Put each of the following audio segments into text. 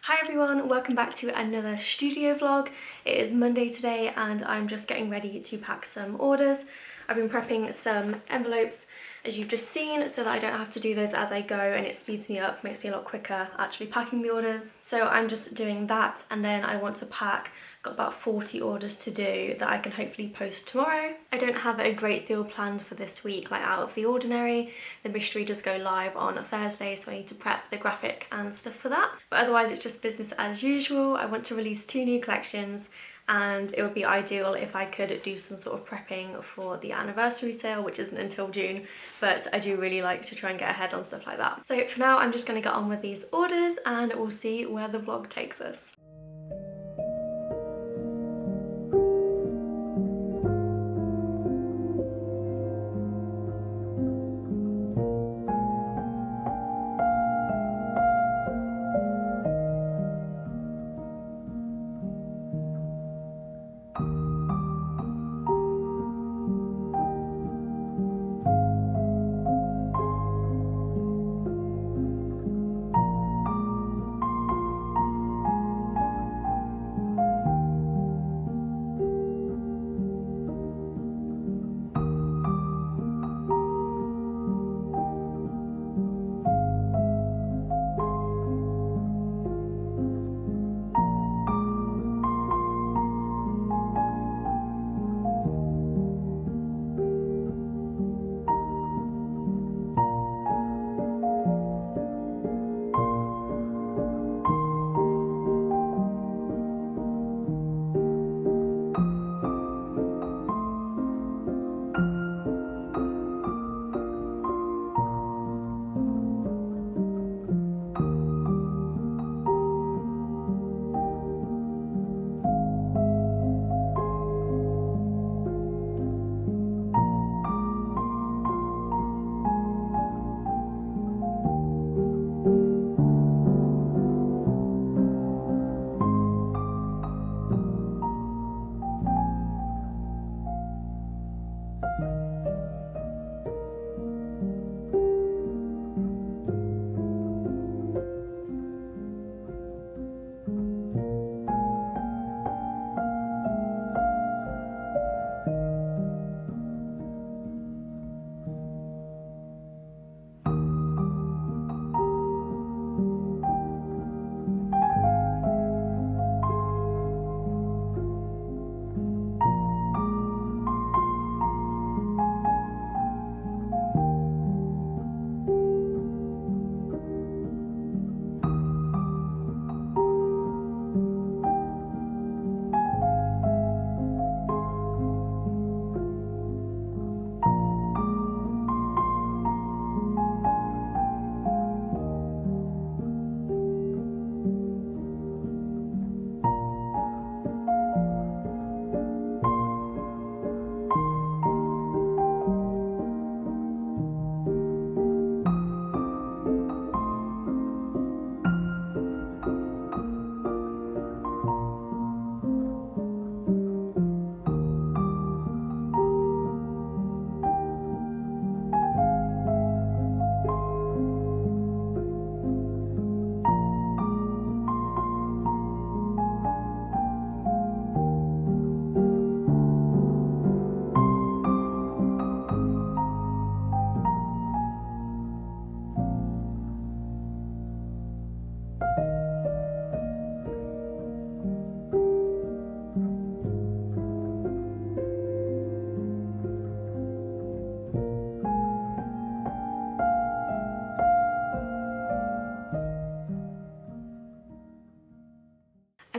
Hi everyone, welcome back to another studio vlog. It is Monday today and I'm just getting ready to pack some orders. I've been prepping some envelopes as you've just seen so that I don't have to do those as I go, and it speeds me up, makes me a lot quicker actually packing the orders. So I'm just doing that, and then I want to pack, got about 40 orders to do that I can hopefully post tomorrow. I don't have a great deal planned for this week, like out of the ordinary. The mystery does go live on a Thursday, so I need to prep the graphic and stuff for that. But otherwise it's just business as usual. I want to release 2 new collections, and it would be ideal if I could do some sort of prepping for the anniversary sale, which isn't until June, but I do really like to try and get ahead on stuff like that. So for now I'm just going to get on with these orders and we'll see where the vlog takes us.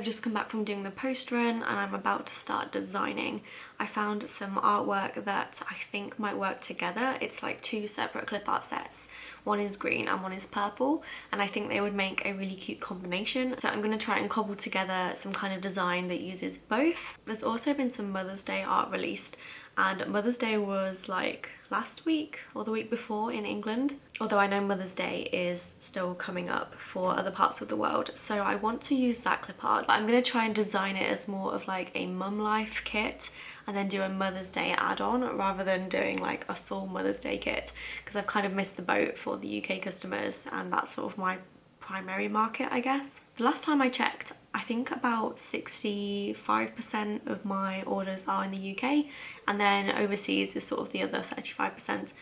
just come back from doing the post run and I'm about to start designing. I found some artwork that I think might work together. It's like two separate clip art sets. One is green and one is purple, and I think they would make a really cute combination. So I'm going to try and cobble together some kind of design that uses both. There's also been some Mother's Day art released, and Mother's Day was like last week or the week before in England, although I know Mother's Day is still coming up for other parts of the world. So I want to use that clip art, but I'm going to try and design it as more of like a mum life kit and then do a Mother's Day add-on rather than doing like a full Mother's Day kit, because I've kind of missed the boat for the UK customers and that's sort of my primary market, I guess. The last time I checked, I think about 65% of my orders are in the UK, and then overseas is sort of the other 35%,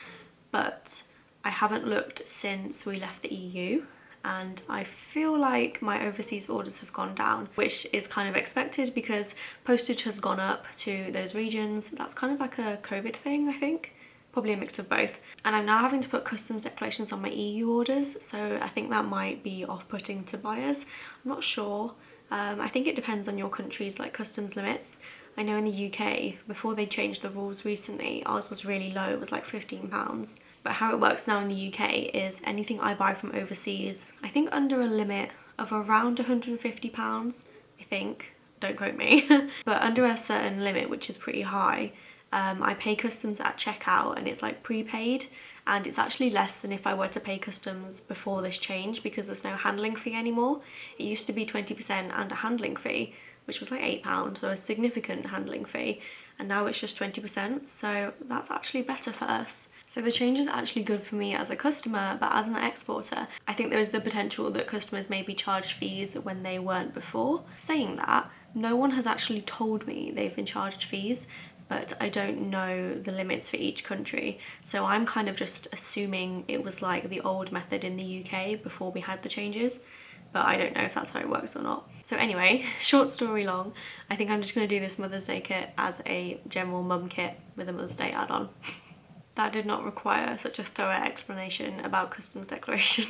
but I haven't looked since we left the EU, and I feel like my overseas orders have gone down, which is kind of expected because postage has gone up to those regions. That's kind of like a COVID thing, I think. Probably a mix of both. And I'm now having to put customs declarations on my EU orders, so I think that might be off-putting to buyers. I'm not sure. I think it depends on your country's like customs limits. I know in the UK, before they changed the rules recently, ours was really low, it was like £15. But how it works now in the UK is anything I buy from overseas, I think under a limit of around £150, I think, don't quote me, but under a certain limit, which is pretty high, I pay customs at checkout and it's like prepaid, and it's actually less than if I were to pay customs before this change because there's no handling fee anymore. It used to be 20% and a handling fee, which was like £8, so a significant handling fee, and now it's just 20%, so that's actually better for us. So the change is actually good for me as a customer, but as an exporter, I think there is the potential that customers may be charged fees when they weren't before. Saying that, no one has actually told me they've been charged fees, but I don't know the limits for each country. So I'm kind of just assuming it was like the old method in the UK before we had the changes, but I don't know if that's how it works or not. So anyway, short story long, I think I'm just going to do this Mother's Day kit as a general mum kit with a Mother's Day add-on. That did not require such a thorough explanation about customs declarations.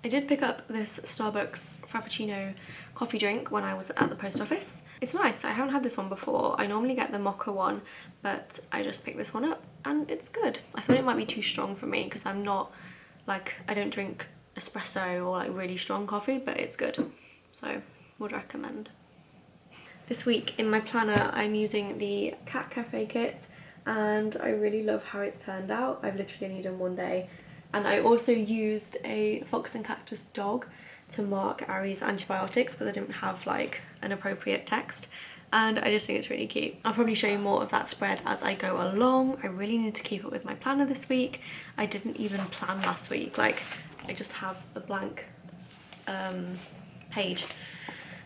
I did pick up this Starbucks Frappuccino coffee drink when I was at the post office. It's nice, I haven't had this one before. I normally get the mocha one, but I just picked this one up and it's good. I thought it might be too strong for me because I'm not, like, I don't drink espresso or like really strong coffee, but it's good. So, would recommend. This week in my planner, I'm using the Cat Cafe kit and I really love how it's turned out. I've literally only done one day. And I also used a Fox and Cactus dog to mark Ari's antibiotics, but I didn't have like an appropriate text, and I just think it's really cute. I'll probably show you more of that spread as I go along. I really need to keep up with my planner this week. I didn't even plan last week, like I just have a blank page.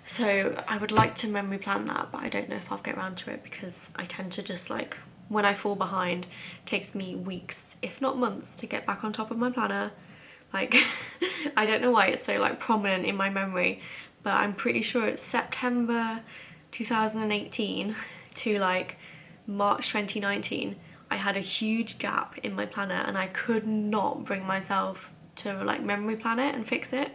So I would like to memory plan that, but I don't know if I'll get around to it because I tend to just like, when I fall behind, it takes me weeks, if not months, to get back on top of my planner. Like, I don't know why it's so like prominent in my memory, but I'm pretty sure it's September 2018 to like March 2019. I had a huge gap in my planner and I could not bring myself to like memory plan it and fix it.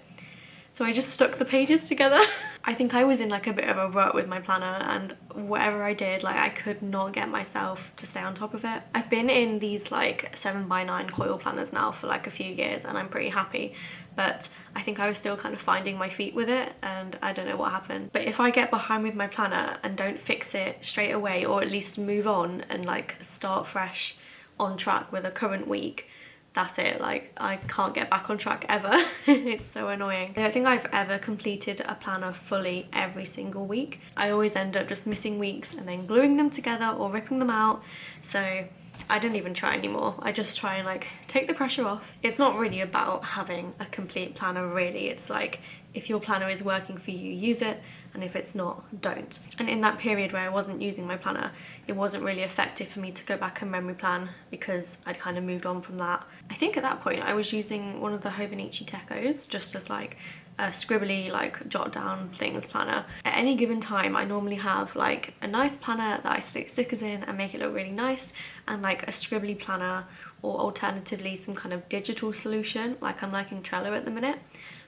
So I just stuck the pages together. I think I was in like a bit of a rut with my planner, and whatever I did, like I could not get myself to stay on top of it. I've been in these like 7x9 coil planners now for like a few years and I'm pretty happy, but I think I was still kind of finding my feet with it and I don't know what happened. But if I get behind with my planner and don't fix it straight away, or at least move on and like start fresh on track with a current week, that's it, like I can't get back on track ever. It's so annoying. I don't think I've ever completed a planner fully every single week. I always end up just missing weeks and then gluing them together or ripping them out. So I don't even try anymore. I just try and like take the pressure off. It's not really about having a complete planner really. It's like, if your planner is working for you, use it, and if it's not, don't. And in that period where I wasn't using my planner, it wasn't really effective for me to go back and memory plan because I'd kind of moved on from that. I think at that point I was using one of the Hobonichi Tekos just as like a scribbly, like jot down things planner. At any given time I normally have like a nice planner that I stick stickers in and make it look really nice, and like a scribbly planner, or alternatively some kind of digital solution, like I'm liking Trello at the minute.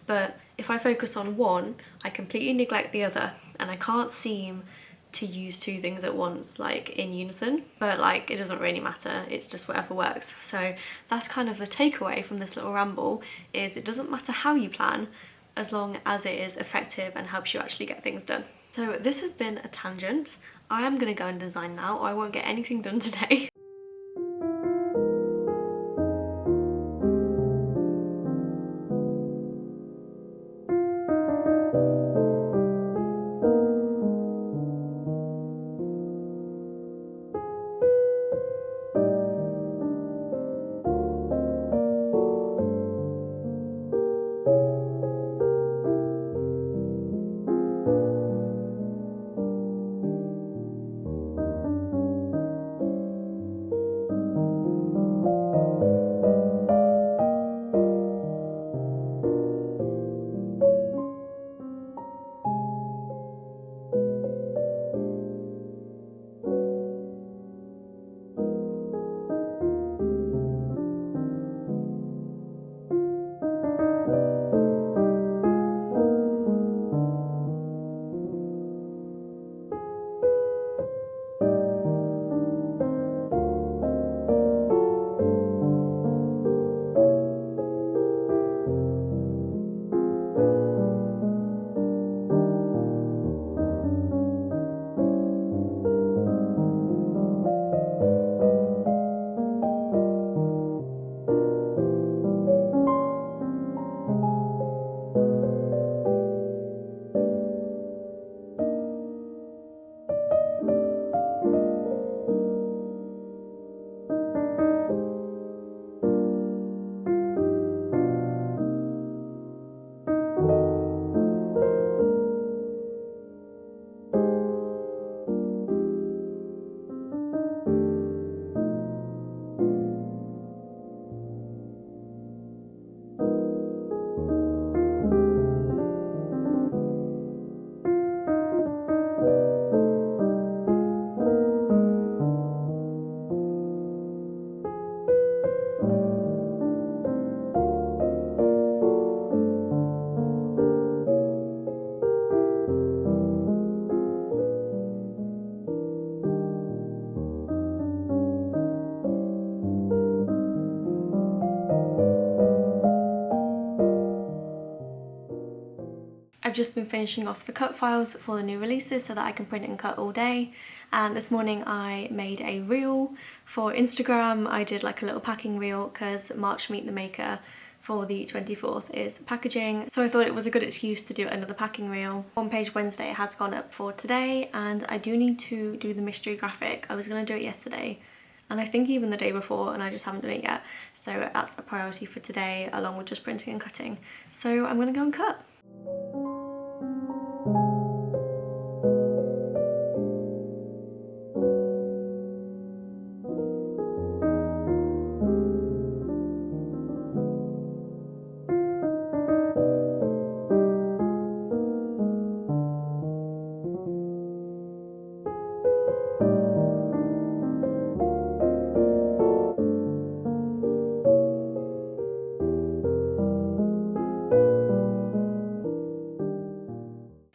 But if I focus on one, I completely neglect the other. and I can't seem to use two things at once like in unison, but like it doesn't really matter, it's just whatever works. So that's kind of the takeaway from this little ramble, is it doesn't matter how you plan as long as it is effective and helps you actually get things done. So this has been a tangent. I am going to go and design now, or I won't get anything done today. I've just been finishing off the cut files for the new releases so that I can print and cut all day, and this morning I made a reel for Instagram. I did like a little packing reel because March Meet the Maker for the 24th is packaging, so I thought it was a good excuse to do another packing reel. One Page Wednesday has gone up for today, and I do need to do the mystery graphic. I was going to do it yesterday and I think even the day before, and I just haven't done it yet, so that's a priority for today along with just printing and cutting. So I'm going to go and cut.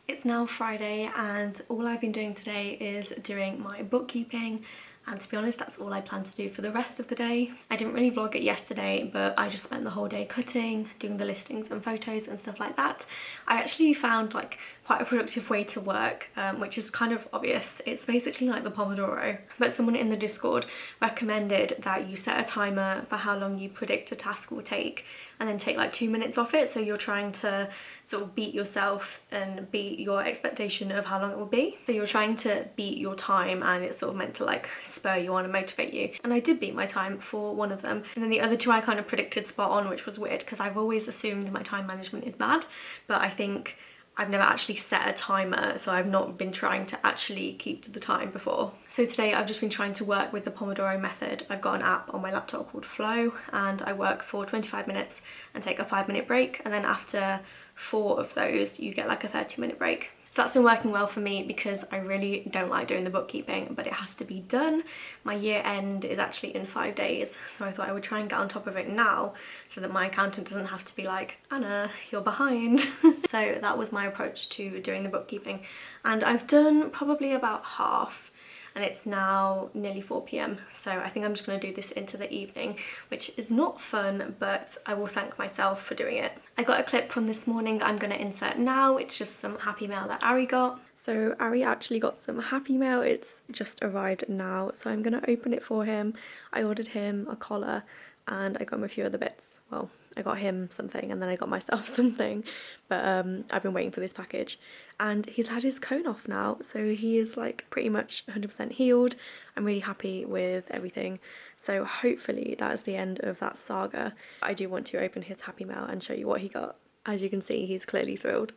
It's now Friday and all I've been doing today is doing my bookkeeping, and to be honest that's all I plan to do for the rest of the day. I didn't really vlog it yesterday, but I just spent the whole day cutting, doing the listings and photos and stuff like that. I actually found like quite a productive way to work, which is kind of obvious. It's basically like the Pomodoro, but someone in the Discord recommended that you set a timer for how long you predict a task will take and then take like 2 minutes off it, so you're trying to sort of beat yourself and beat your expectation of how long it will be. So you're trying to beat your time, and it's sort of meant to like spur you on and motivate you. And I did beat my time for one of them, and then the other two I kind of predicted spot on, which was weird because I've always assumed my time management is bad, but I think I've never actually set a timer, so I've not been trying to actually keep to the time before. So today I've just been trying to work with the Pomodoro method. I've got an app on my laptop called Flow, and I work for 25 minutes and take a 5-minute break, and then after 4 of those you get like a 30-minute break. So that's been working well for me because I really don't like doing the bookkeeping, but it has to be done. My year end is actually in 5 days, so I thought I would try and get on top of it now so that my accountant doesn't have to be like, Anna, you're behind. So that was my approach to doing the bookkeeping, and I've done probably about half. And it's now nearly 4 p.m. so I think I'm just going to do this into the evening, which is not fun, but I will thank myself for doing it. I got a clip from this morning that I'm going to insert now. It's just some happy mail that Ari got. So Ari actually got some happy mail. It's just arrived now, so I'm going to open it for him. I ordered him a collar and I got him a few other bits. Well, I got him something and then I got myself something, but I've been waiting for this package, and he's had his cone off now, so he is like pretty much 100% healed. I'm really happy with everything, so hopefully that is the end of that saga. I do want to open his happy mail and show you what he got. As you can see, he's clearly thrilled.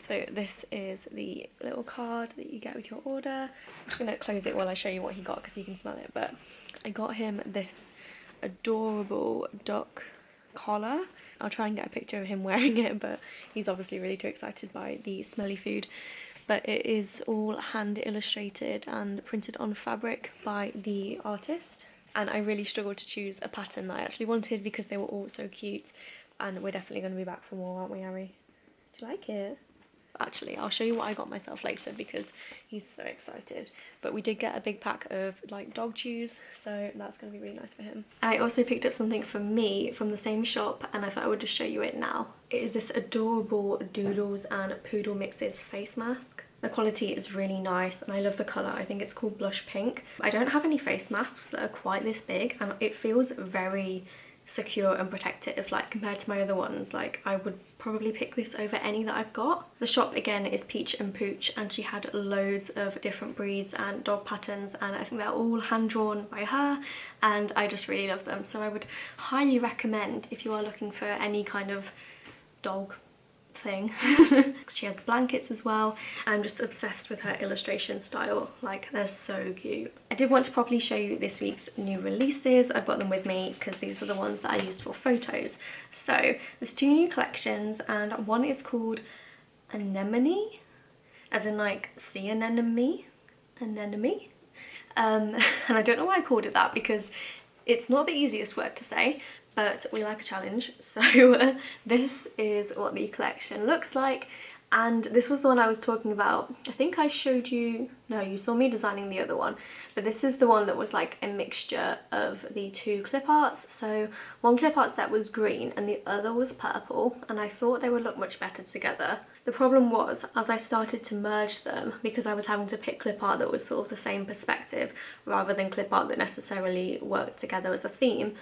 So this is the little card that you get with your order. I'm just going to close it while I show you what he got because you can smell it, but I got him this adorable duck collar. I'll try and get a picture of him wearing it, but he's obviously really too excited by the smelly food. But it is all hand illustrated and printed on fabric by the artist, and I really struggled to choose a pattern that I actually wanted because they were all so cute, and we're definitely going to be back for more, aren't we, Ari? Do you like it? Actually, I'll show you what I got myself later because he's so excited. But we did get a big pack of like dog chews, so that's going to be really nice for him. I also picked up something for me from the same shop, and I thought I would just show you it now. It is this adorable Doodles and Poodle Mixes face mask. The quality is really nice and I love the colour. I think it's called Blush Pink. I don't have any face masks that are quite this big, and it feels very secure and protective, like compared to my other ones. Like I would probably pick this over any that I've got. The shop again is Peach and Pooch, and she had loads of different breeds and dog patterns, and I think they're all hand drawn by her, and I just really love them. So I would highly recommend if you are looking for any kind of dog thing. She has blankets as well. I'm just obsessed with her illustration style, like they're so cute. I did want to properly show you this week's new releases. I've got them with me because these were the ones that I used for photos. So there's 2 new collections, and one is called Anemone, as in like sea anemone, anemone. And I don't know why I called it that because it's not the easiest word to say, but we like a challenge. So this is what the collection looks like, and this was the one I was talking about. I think I showed you, no, you saw me designing the other one, but this is the one that was like a mixture of the 2 clip arts. So one clip art set was green and the other was purple, and I thought they would look much better together. The problem was, as I started to merge them, because I was having to pick clip art that was sort of the same perspective rather than clip art that necessarily worked together as a theme,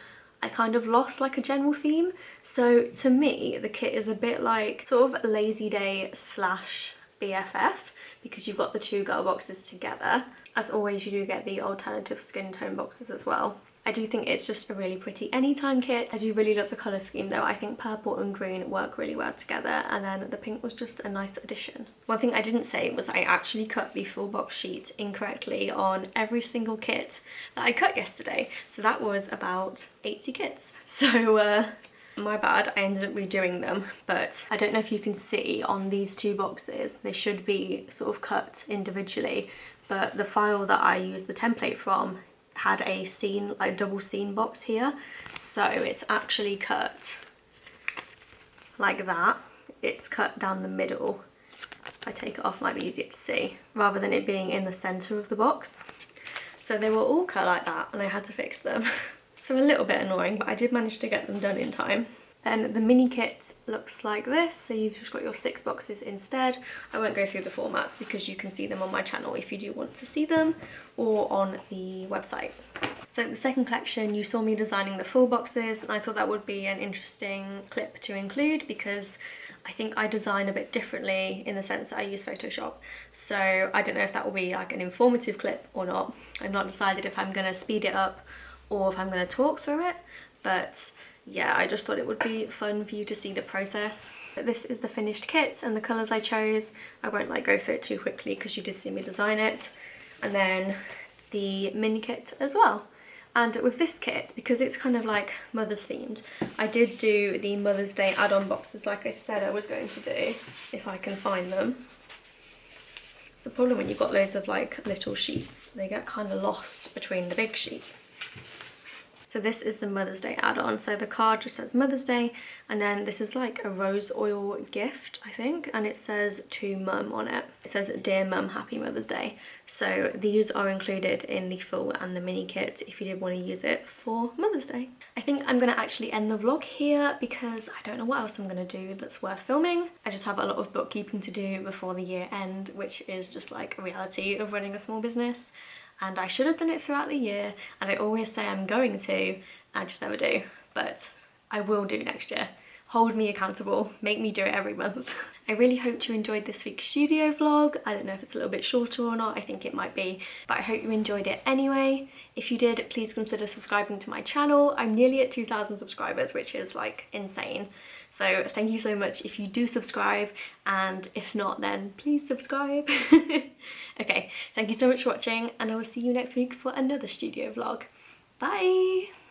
I kind of lost like a general theme. So to me, the kit is a bit like sort of Lazy Day / BFF, because you've got the 2 girl boxes together. As always, you do get the alternative skin tone boxes as well. I do think it's just a really pretty anytime kit. I do really love the colour scheme though. I think purple and green work really well together, and then the pink was just a nice addition. One thing I didn't say was I actually cut the full box sheet incorrectly on every single kit that I cut yesterday. So that was about 80 kits. So my bad, I ended up redoing them, but I don't know if you can see on these 2 boxes, they should be sort of cut individually, but the file that I used the template from had a seam, like double seam box here, so it's actually cut like that. It's cut down the middle. If I take it off, it might be easier to see, rather than it being in the center of the box. So they were all cut like that and I had to fix them. So a little bit annoying, but I did manage to get them done in time. Then the mini kit looks like this, so you've just got your 6 boxes instead. I won't go through the formats because you can see them on my channel if you do want to see them, or on the website. So the second collection, you saw me designing the full boxes, and I thought that would be an interesting clip to include because I think I design a bit differently in the sense that I use Photoshop. So I don't know if that will be like an informative clip or not. I've not decided if I'm going to speed it up or if I'm going to talk through it, but yeah, I just thought it would be fun for you to see the process. But this is the finished kit and the colours I chose. I won't like go through it too quickly because you did see me design it. And then the mini kit as well. And with this kit, because it's kind of like Mother's themed, I did do the Mother's Day add-on boxes like I said I was going to do, if I can find them. It's the problem when you've got loads of like little sheets. They get kind of lost between the big sheets. So this is the Mother's Day add-on. So the card just says Mother's Day, and then this is like a rose oil gift, I think, and it says to Mum on it. It says, Dear Mum, Happy Mother's Day. So these are included in the full and the mini kit if you did want to use it for Mother's Day. I think I'm gonna actually end the vlog here because I don't know what else I'm gonna do that's worth filming. I just have a lot of bookkeeping to do before the year end, which is just like a reality of running a small business. And I should have done it throughout the year, and I always say I'm going to, I just never do, but I will do next year. Hold me accountable, make me do it every month. I really hope you enjoyed this week's studio vlog. I don't know if it's a little bit shorter or not, I think it might be, but I hope you enjoyed it anyway. If you did, please consider subscribing to my channel. I'm nearly at 2,000 subscribers, which is like insane. So thank you so much if you do subscribe, and if not, then please subscribe. Okay, thank you so much for watching, and I will see you next week for another studio vlog. Bye!